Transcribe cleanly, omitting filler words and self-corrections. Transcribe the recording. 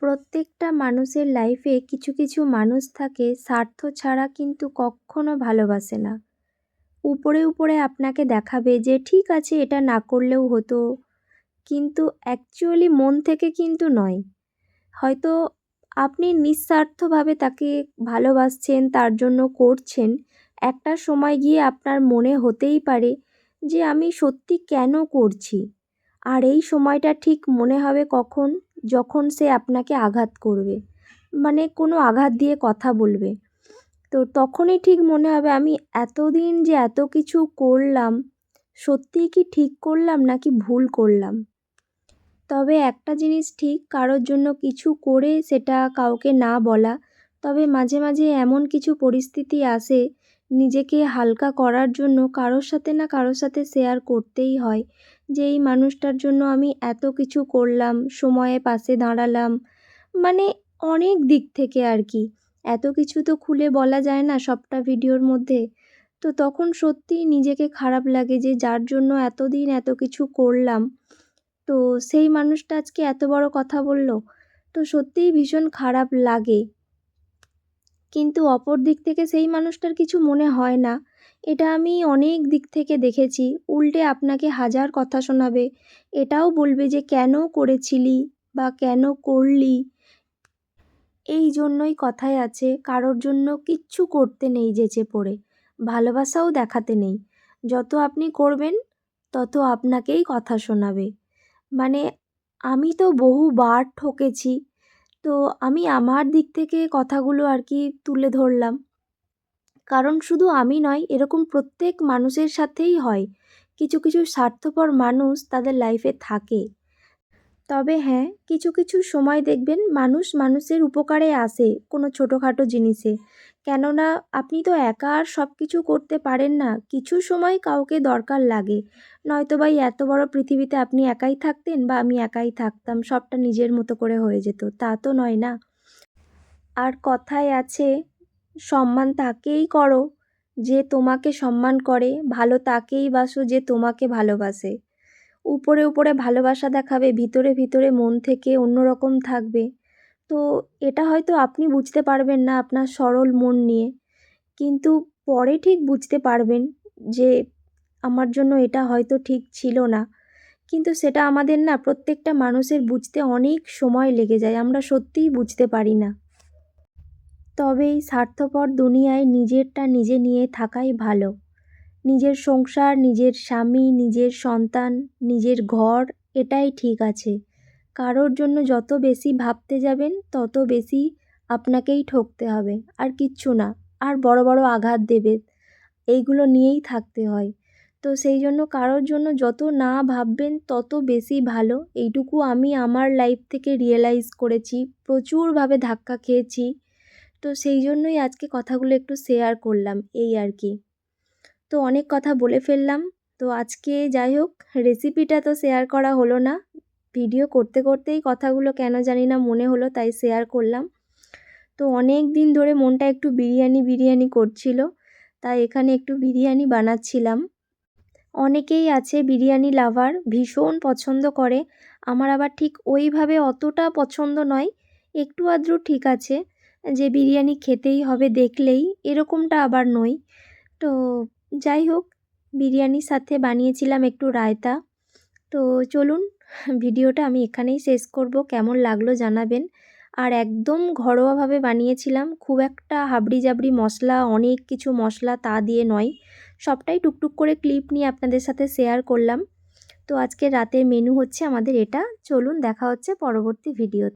প্রত্যেকটা মানুষের লাইফে কিছু কিছু মানুষ থাকে স্বার্থ ছাড়া কিন্তু কখনো ভালোবাসে না। উপরে উপরে আপনাকে দেখাবে যে ঠিক আছে এটা না করলেও হতো, কিন্তু অ্যাকচুয়ালি মন থেকে কিন্তু নয়। হয়তো আপনি নিঃস্বার্থভাবে তাকে ভালোবাসছেন, তার জন্য করছেন। একটা সময় গিয়ে আপনার মনে হতেই পারে যে আমি সত্যি কেন করছি। আর এই সময়টা ঠিক মনে হবে কখন, যখন সে আপনাকে আঘাত করবে, মানে কোনো আঘাত দিয়ে কথা বলবে। তো তখনই ঠিক মনে হবে আমি এতদিন যে এত কিছু করলাম, সত্যিই কি ঠিক করলাম নাকি ভুল করলাম। তবে একটা জিনিস ঠিক, কারোর জন্য কিছু করে সেটা কাউকে না বলা। তবে মাঝে মাঝে এমন কিছু পরিস্থিতি আসে, নিজেকে হালকা করার জন্য কারোর সাথে না কারোর সাথে শেয়ার করতেই হয় যে এই মানুষটার জন্য আমি এত কিছু করলাম, সময়ে পাশে দাঁড়ালাম, মানে অনেক দিক থেকে আর কি। এত কিছু তো খুলে বলা যায় না সবটা ভিডিওর মধ্যে। তো তখন সত্যিই নিজেকে খারাপ লাগে যে যার জন্য এতদিন এত কিছু করলাম, তো সেই মানুষটা আজকে এত বড় কথা বলল। তো সত্যিই ভীষণ খারাপ লাগে। কিন্তু অপর দিক থেকে সেই মানুষটার কিছু মনে হয় না। এটা আমি অনেক দিক থেকে দেখেছি। উল্টে আপনাকে হাজার কথা শোনাবে। এটাও বলবে যে কেন করেছিলি বা কেন করলি। এই জন্যই কথায় আছে, কারোর জন্য কিচ্ছু করতে নেই যেচে পড়ে, ভালোবাসাও দেখাতে নেই। যত আপনি করবেন তত আপনাকেই কথা শোনাবে। মানে আমি তো বহুবার ঠকেছি। তো আমি আমার দিক থেকে কথাগুলো আর কি তুলে ধরলাম। কারণ শুধু আমি নয়, এরকম প্রত্যেক মানুষের সাথেই হয়। কিছু কিছু স্বার্থপর মানুষ তাদের লাইফে থাকে। তবে হ্যাঁ, কিছু কিছু সময় দেখবেন মানুষ মানুষের উপকারে আসে কোনো ছোটোখাটো জিনিসে। কেননা আপনি তো একা আর সব কিছু করতে পারেন না, কিছু সময় কাউকে দরকার লাগে। নয়তোবা এই এত বড় পৃথিবীতে আপনি একাই থাকতেন বা আমি একাই থাকতাম, সবটা নিজের মতো করে হয়ে যেত, তা তো নয় না। আর কথায় আছে, সম্মান তাকেই করো যে তোমাকে সম্মান করে, ভালো তাকেই বাসো যে তোমাকে ভালোবাসে। উপরে উপরে ভালোবাসা দেখাবে, ভিতরে ভিতরে মন থেকে অন্যরকম থাকবে। তো এটা হয়তো আপনি বুঝতে পারবেন না আপনার সরল মন নিয়ে, কিন্তু পরে ঠিক বুঝতে পারবেন যে আমার জন্য এটা হয়তো ঠিক ছিল না। কিন্তু সেটা আমাদের না প্রত্যেকটা মানুষের বুঝতে অনেক সময় লেগে যায়, আমরা সত্যিই বুঝতে পারি না। তবে এই স্বার্থপর দুনিয়ায় নিজেরটা নিজে নিয়ে থাকাই ভালো। নিজের সংসার, নিজের স্বামী, নিজের সন্তান, নিজের ঘর, এটাই ঠিক আছে। কারোর জন্য যত বেশি ভাবতে যাবেন তত বেশি আপনাকেই ঠকতে হবে, আর কিচ্ছু না। আর বড় বড় আঘাত দেবে, এইগুলো নিয়েই থাকতে হয়। তো সেই জন্য কারোর জন্য যত না ভাববেন তত বেশি ভালো। এইটুকু আমি আমার লাইফ থেকে রিয়েলাইজ করেছি, প্রচুরভাবে ধাক্কা খেয়েছি। তো সেই জন্যই আজকে কথাগুলো একটু শেয়ার করলাম, এই আর কি। তো অনেক কথা বলে ফেললাম। তো আজকে যাই হোক, রেসিপিটা তো শেয়ার করা হলো না। ভিডিও করতে করতেই কথাগুলো কেন জানি না মনে হলো, তাই শেয়ার করলাম। তো অনেক দিন ধরে মনটা একটু বিরিয়ানি বিরিয়ানি করছিল, তাই এখানে একটু বিরিয়ানি বানাচ্ছিলাম। অনেকেই আছে বিরিয়ানি লাভার, ভীষণ পছন্দ করে। আমার আবার ঠিক ওইভাবে অতটা পছন্দ নয়। একটু আধটু ঠিক আছে, যে বিরিয়ানি খেতেই হবে দেখলেই, এরকমটা আবার নই। তো যাই হোক, বিরিয়ানির সাথে বানিয়েছিলাম একটু রায়তা। তো চলুন, ভিডিওটা আমি এখানেই শেষ করব। কেমন লাগলো জানাবেন। আর একদম ঘরোয়াভাবে বানিয়েছিলাম, খুব একটা হাবড়ি জাবড়ি মশলা, অনেক কিছু মশলা তা দিয়ে নয়। সবটাই টুকটুক করে ক্লিপ নিয়ে আপনাদের সাথে শেয়ার করলাম। তো আজকে রাতের মেনু হচ্ছে আমাদের এটা। চলুন, দেখা হচ্ছে পরবর্তী ভিডিওতে।